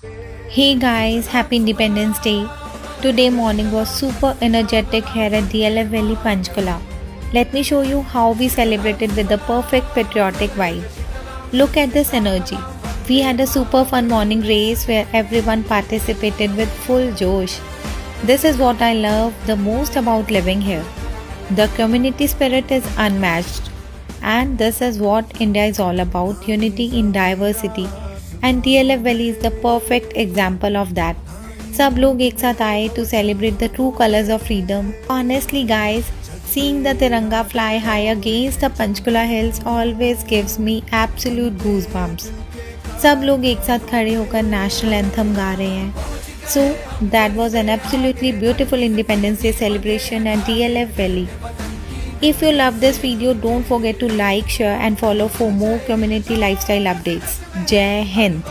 Hey guys, happy Independence Day. Today morning was super energetic here at DLF Valley Panchkula. Let me show you how we celebrated with the perfect patriotic vibe. Look at this energy. We had a super fun morning race where everyone participated with full josh. This is what I love the most about living here. The community spirit is unmatched. And this is what India is all about, unity in diversity. And DLF Valley is the perfect example of that. सब लोग एक साथ आए to celebrate the true colors of freedom. Honestly guys, seeing the Tiranga fly high against the Panchkula hills always gives me absolute goosebumps. सब लोग एक साथ खड़े होकर national anthem गा रहे हैं. So that was an absolutely beautiful Independence Day celebration at DLF Valley. If you love this video, don't forget to like, share and follow for more community lifestyle updates. Jai Hind!